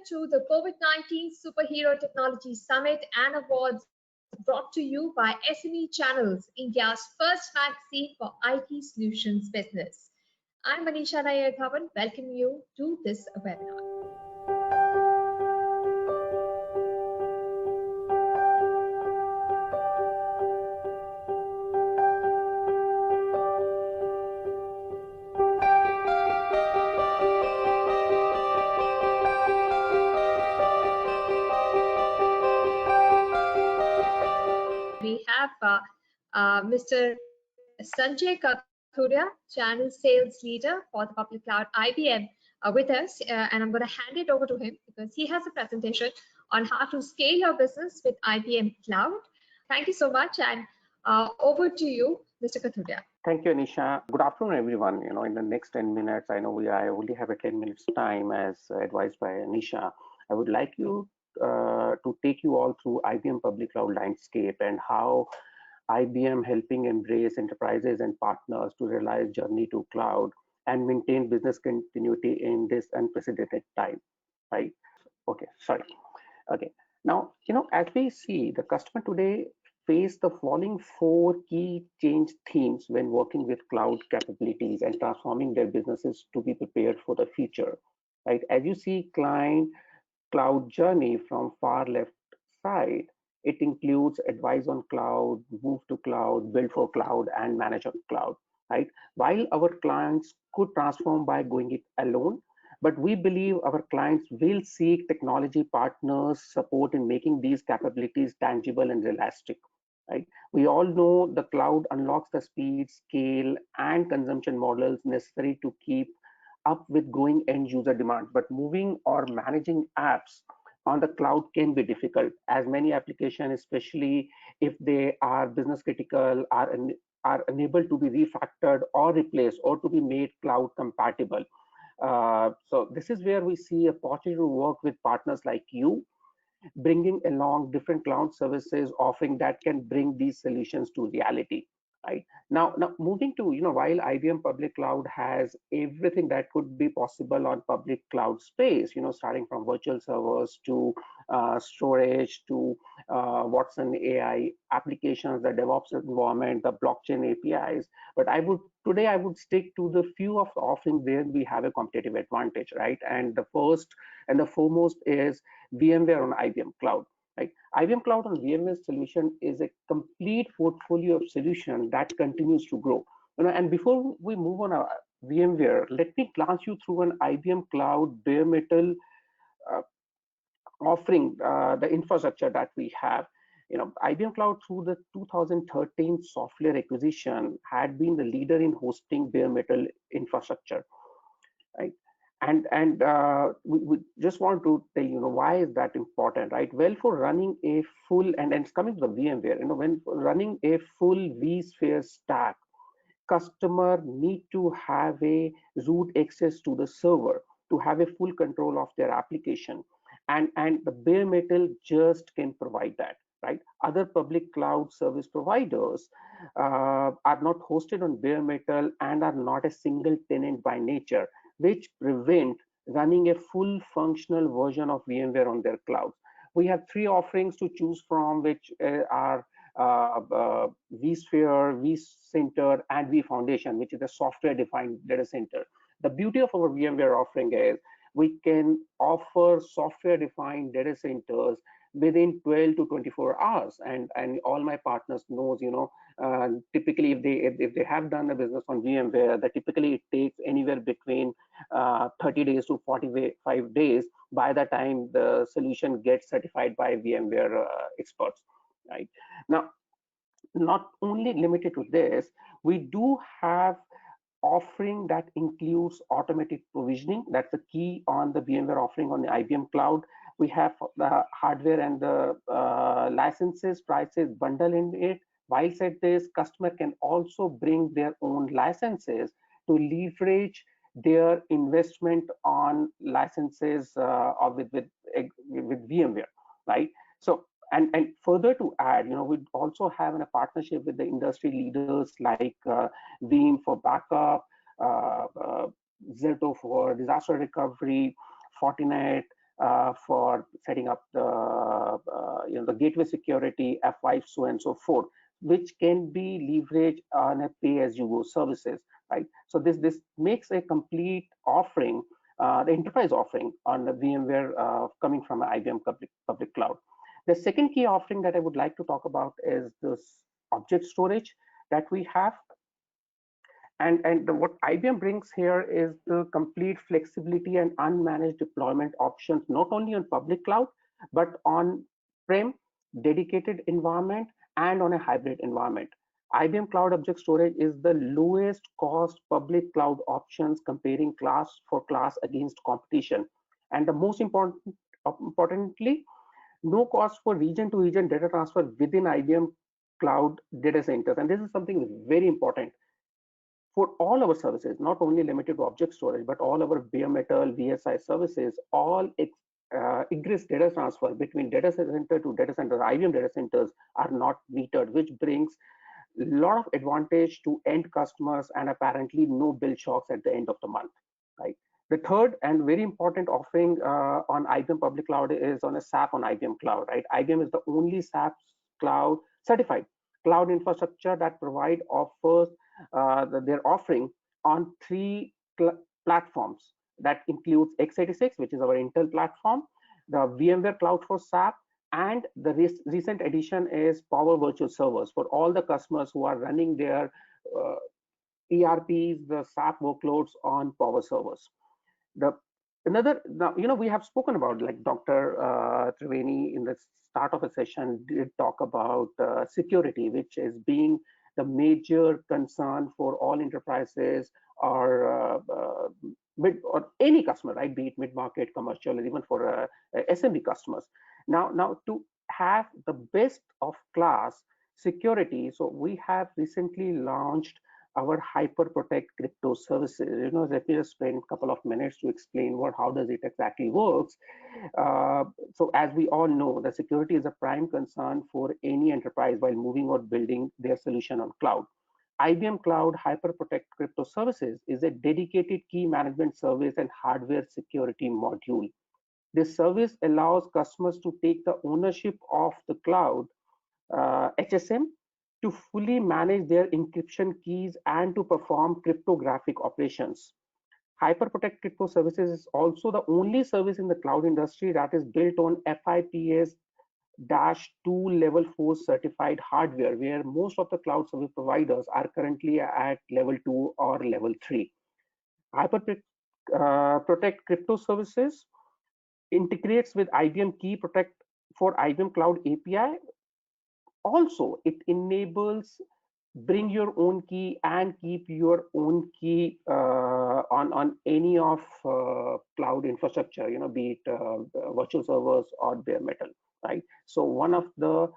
to the COVID-19 Superhero Technology Summit and Awards brought to you by SME Channels, India's first magazine for IT solutions business. I'm Manisha Nair Thavan, welcoming you to this webinar. We have Mr. Sanjay Kathuria, Channel Sales Leader for the Public Cloud IBM with us, and I'm going to hand it over to him because he has a presentation on how to scale your business with IBM Cloud. Thank you so much, and over to you, Mr. Kathuria. Thank you, Anisha. Good afternoon, everyone. In the next 10 minutes, I know I only have a 10 minutes time as advised by Anisha. I would like you to take you all through IBM Public Cloud landscape and how IBM helping embrace enterprises and partners to realize journey to cloud and maintain business continuity in this unprecedented time, right? Okay, sorry. Okay, now, as we see, the customer today face the following 4 key change themes when working with cloud capabilities and transforming their businesses to be prepared for the future, right? As you see, client cloud journey from far left side, it includes advice on cloud, move to cloud, build for cloud, and manage on cloud, right? While our clients could transform by going it alone, but we believe our clients will seek technology partners support in making these capabilities tangible and realistic, right? We all know the cloud unlocks the speed, scale, and consumption models necessary to keep up with growing end user demand, but moving or managing apps on the cloud can be difficult, as many applications, especially if they are business critical, are unable to be refactored or replaced or to be made cloud compatible. So this is where we see a opportunity to work with partners like you, bringing along different cloud services offering that can bring these solutions to reality. Right now moving to while IBM Public Cloud has everything that could be possible on public cloud space, starting from virtual servers to storage to Watson AI applications, the DevOps environment, the blockchain APIs. But today I would stick to the few of the offerings where we have a competitive advantage, right? And the first and the foremost is VMware on IBM Cloud. Right. IBM Cloud on VMware solution is a complete portfolio of solution that continues to grow. And before we move on VMware, let me glance you through an IBM Cloud bare metal offering, the infrastructure that we have. IBM Cloud through the 2013 software acquisition had been the leader in hosting bare metal infrastructure, right? And we just want to tell why is that important, right? Well, for running a full and it's coming to the VMware, when running a full vSphere stack, customer need to have a root access to the server to have a full control of their application, and the bare metal just can provide that, right? Other public cloud service providers are not hosted on bare metal and are not a single tenant by nature, which prevent running a full functional version of VMware on their clouds. We have 3 offerings to choose from, which are vSphere, vCenter, and vFoundation, which is a software-defined data center. The beauty of our VMware offering is we can offer software-defined data centers within 12 to 24 hours, and all my partners knows, typically if they have done a business on VMware, that typically it takes anywhere between 30 days to 45 days by the time the solution gets certified by VMware experts, right? Now, not only limited to this, we do have offering that includes automatic provisioning. That's the key on the VMware offering on the IBM Cloud. We have the hardware and the licenses prices bundle in it. While said this, customer can also bring their own licenses to leverage their investment on licenses with VMware, right? So and further to add, we also have a partnership with the industry leaders like Veeam for backup, Zerto for disaster recovery, Fortinet, for setting up the the gateway security, F5, so and so forth, which can be leveraged on a pay-as-you-go services, right? So this makes a complete offering, the enterprise offering on the VMware coming from an IBM public cloud. The second key offering that I would like to talk about is this object storage that we have. What IBM brings here is the complete flexibility and unmanaged deployment options, not only on public cloud, but on prem, dedicated environment, and on a hybrid environment. IBM Cloud Object Storage is the lowest cost public cloud options comparing class for class against competition. And the most importantly, no cost for region to region data transfer within IBM cloud data centers. And this is something very important for all our services, not only limited to object storage, but all our bare metal, VSI services, all egress data transfer between data center to data center, IBM data centers are not metered, which brings a lot of advantage to end customers and apparently no bill shocks at the end of the month, right? The third and very important offering on IBM public cloud is on a SAP on IBM cloud, right? IBM is the only SAP cloud certified cloud infrastructure that offers their offering on three platforms that includes x86, which is our Intel platform, the VMware Cloud for SAP, and the recent addition is Power Virtual Servers for all the customers who are running their ERPs, the SAP workloads on Power Servers. The another now, we have spoken about, like Dr. Triveni in the start of a session did talk about security, which is being the major concern for all enterprises or mid or any customer, right? Be it mid-market, commercial, or even for SMB customers. Now to have the best of class security, so we have recently launched our hyper protect crypto services. Let me just spend a couple of minutes to explain how does it exactly works. So as we all know, the security is a prime concern for any enterprise while moving or building their solution on cloud. IBM Cloud Hyper Protect Crypto Services is a dedicated key management service and hardware security module. This service allows customers to take the ownership of the cloud HSM to fully manage their encryption keys and to perform cryptographic operations. HyperProtect Crypto Services is also the only service in the cloud industry that is built on FIPS-2 level 4 certified hardware, where most of the cloud service providers are currently at level 2 or level 3. HyperProtect Crypto Services integrates with IBM Key Protect for IBM Cloud API. Also, it enables bring your own key and keep your own key on any of cloud infrastructure, be it virtual servers or bare metal, right? So one of the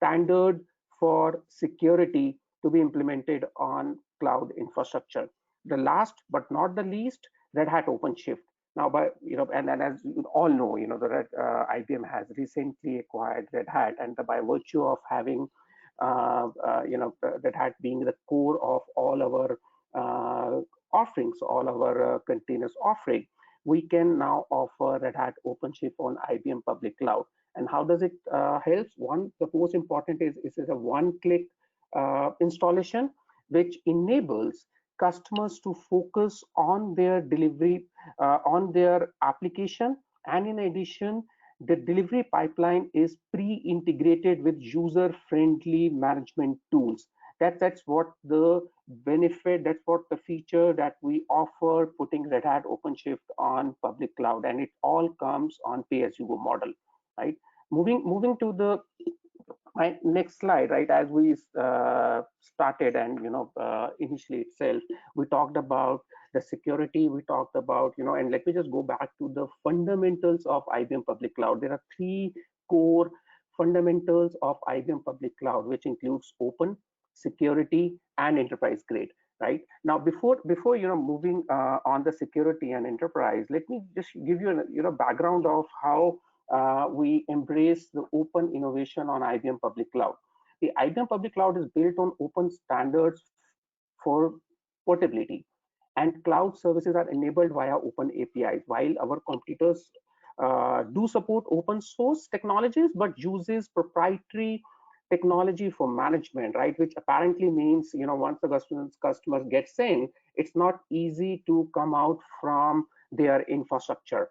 standard for security to be implemented on cloud infrastructure. The last but not the least, Red Hat OpenShift. Now, and as you all know, IBM has recently acquired Red Hat, and by virtue of having Red Hat being the core of all our offerings, all our containers offering, we can now offer Red Hat OpenShift on IBM public cloud. And how does it help? The most important is a one-click installation, which enables customers to focus on their delivery, on their application. And in addition, the delivery pipeline is pre-integrated with user-friendly management tools. That's what the benefit, that's what the feature that we offer putting Red Hat OpenShift on public cloud, and it all comes on pay-as-you-go model, right? Moving to the my next slide, right? As we started and initially itself, we talked about the security, we talked about and let me just go back to the fundamentals of IBM public cloud. There are three core fundamentals of IBM public cloud, which includes open, security, and enterprise grade, right? Now before moving on the security and enterprise, let me just give you a background of how we embrace the open innovation on IBM public cloud. The IBM public cloud is built on open standards for portability, and cloud services are enabled via open APIs, while our competitors do support open source technologies, but uses proprietary technology for management, right? Which apparently means, once the customers gets in, it's not easy to come out from their infrastructure.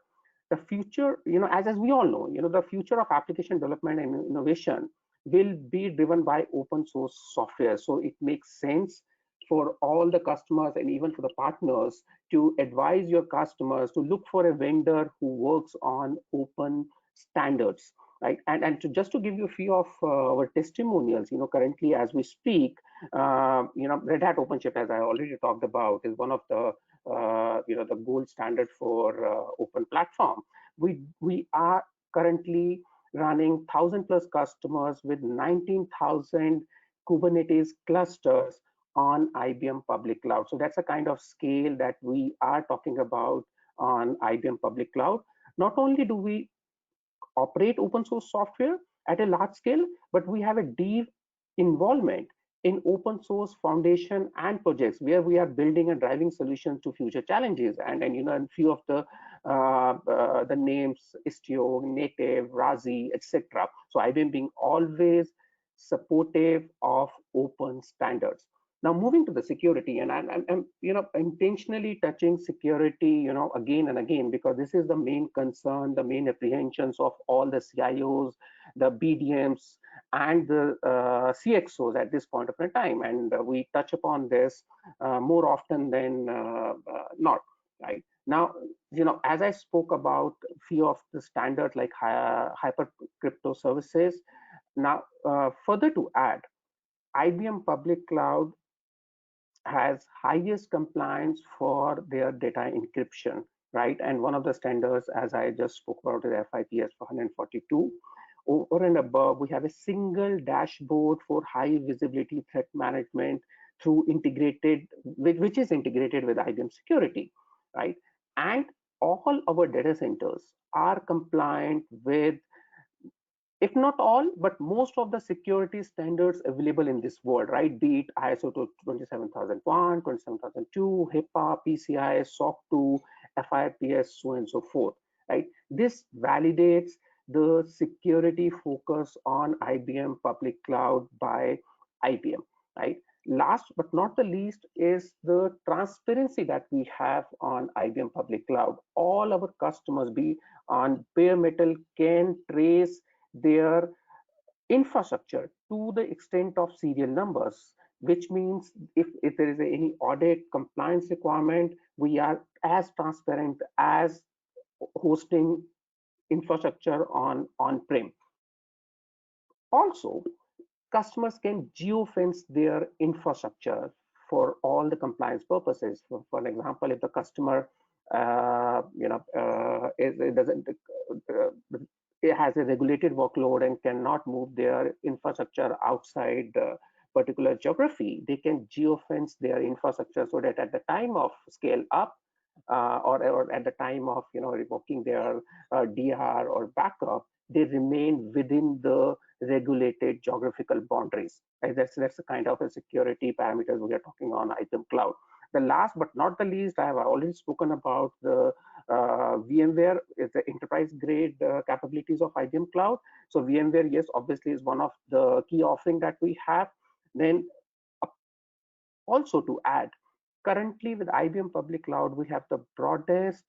The future, as we all know, the future of application development and innovation will be driven by open source software. So it makes sense for all the customers and even for the partners to advise your customers to look for a vendor who works on open standards, right? And just to give you a few of our testimonials, currently as we speak, Red Hat OpenShift, as I already talked about, is one of the the gold standard for open platform. We are currently running 1,000 plus customers with 19,000 Kubernetes clusters on IBM public cloud. So that's a kind of scale that we are talking about on IBM public cloud. Not only do we operate open source software at a large scale, but we have a deep involvement in open source foundation and projects where we are building and driving solutions to future challenges. And a few of the names: Istio, Native, Razi, etc. So IBM being always supportive of open standards. Now moving to the security, and I'm intentionally touching security again and again, because this is the main concern, the main apprehensions of all the CIOs, the BDMs, and the CXOs at this point of time, and we touch upon this more often than not, right? Now, as I spoke about a few of the standards like hyper crypto services. Now, further to add, IBM public cloud has highest compliance for their data encryption, right? And one of the standards, as I just spoke about, is FIPS 442. Over and above, we have a single dashboard for high visibility threat management through integrated, which is integrated with IBM security, right? And all our data centers are compliant with, if not all, but most of the security standards available in this world, right? Be it ISO 27001, 27002, HIPAA, PCI, SOC 2, FIPS, so on and so forth, right? This validates the security focus on IBM public cloud by IBM, right? Last but not the least is the transparency that we have on IBM public cloud. All our customers, be on bare metal, can trace their infrastructure to the extent of serial numbers, which means if there is any audit compliance requirement, we are as transparent as hosting infrastructure on-prem. Also, customers can geofence their infrastructure for all the compliance purposes. For example, if the customer it doesn't it has a regulated workload and cannot move their infrastructure outside particular geography, they can geofence their infrastructure so that at the time of scale up or at the time of revoking their DR or backup, they remain within the regulated geographical boundaries. Right? That's the kind of a security parameters we are talking on IBM Cloud. The last but not the least, I have already spoken about the VMware is the enterprise grade capabilities of IBM Cloud. So VMware, yes, obviously is one of the key offering that we have. Then also to add, currently with IBM Public Cloud, we have the broadest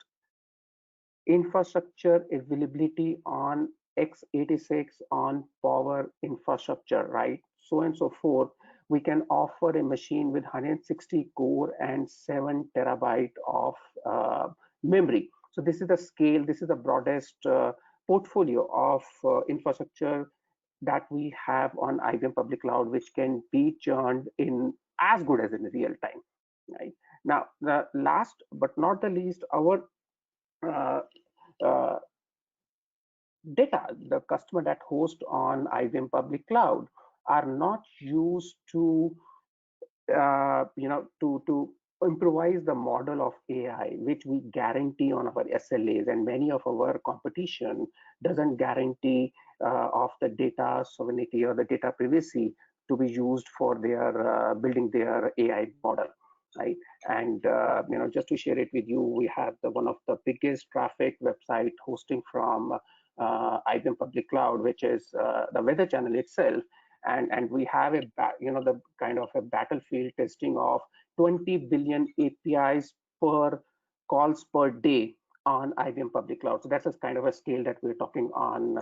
infrastructure availability on x86 on power infrastructure, right? So and so forth. We can offer a machine with 160 core and 7 terabyte of memory. So this is the scale, this is the broadest portfolio of infrastructure that we have on IBM Public Cloud, which can be churned in as good as in real time, right? Now, the last but not the least, our uh, data, the customer that host on IBM Public Cloud are not used to to improvise the model of AI, which we guarantee on our SLAs, and many of our competition doesn't guarantee of the data sovereignty or the data privacy to be used for their building their AI model. right? And just to share it with you, we have one of the biggest traffic website hosting from IBM Public Cloud, which is the Weather Channel itself. And we have the kind of a battlefield testing of 20 billion APIs per calls per day on IBM Public Cloud. So that's a kind of a scale that we're talking on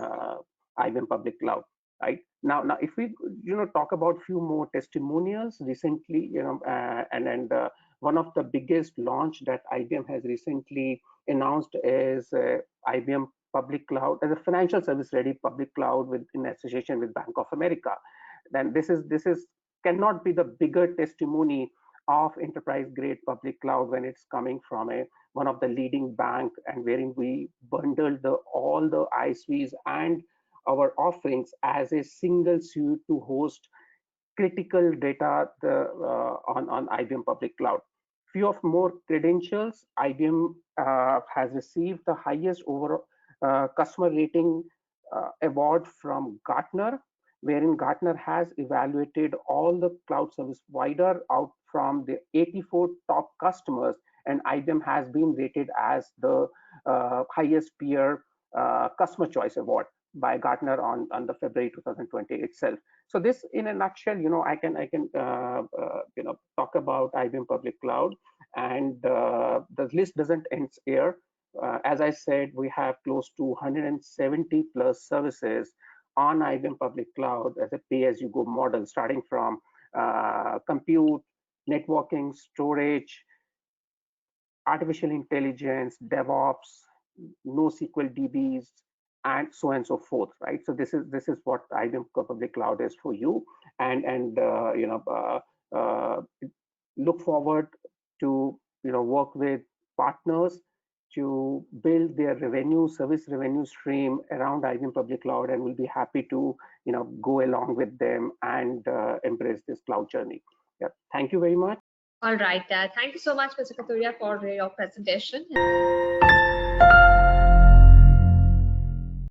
IBM Public Cloud, right? Now, if we talk about few more testimonials recently, and one of the biggest launch that IBM has recently announced is IBM Public Cloud as a financial service ready public cloud in association with Bank of America. Then this is cannot be the bigger testimony of enterprise grade public cloud when it's coming from one of the leading bank, and wherein we bundled all the ISVs and our offerings as a single suite to host critical data on IBM Public Cloud. Few of more credentials, IBM has received the highest overall customer rating award from Gartner, wherein Gartner has evaluated all the cloud service provider out from the 84 top customers, and IBM has been rated as the highest peer customer choice award by Gartner on the February 2020 itself. So this, in a nutshell, I can talk about IBM Public Cloud, and the list doesn't end here. As I said, we have close to 170 plus services on IBM Public Cloud as a pay-as-you-go model, starting from compute, networking, storage, artificial intelligence, DevOps, NoSQL DBs, and so on and so forth, right? So this is what IBM Public Cloud is for you, and look forward to work with partners to build their service revenue stream around IBM Public Cloud, and we'll be happy to go along with them and embrace this cloud journey. Yeah, thank you very much. All right. Thank you so much, Mr. Kathuria, for your presentation.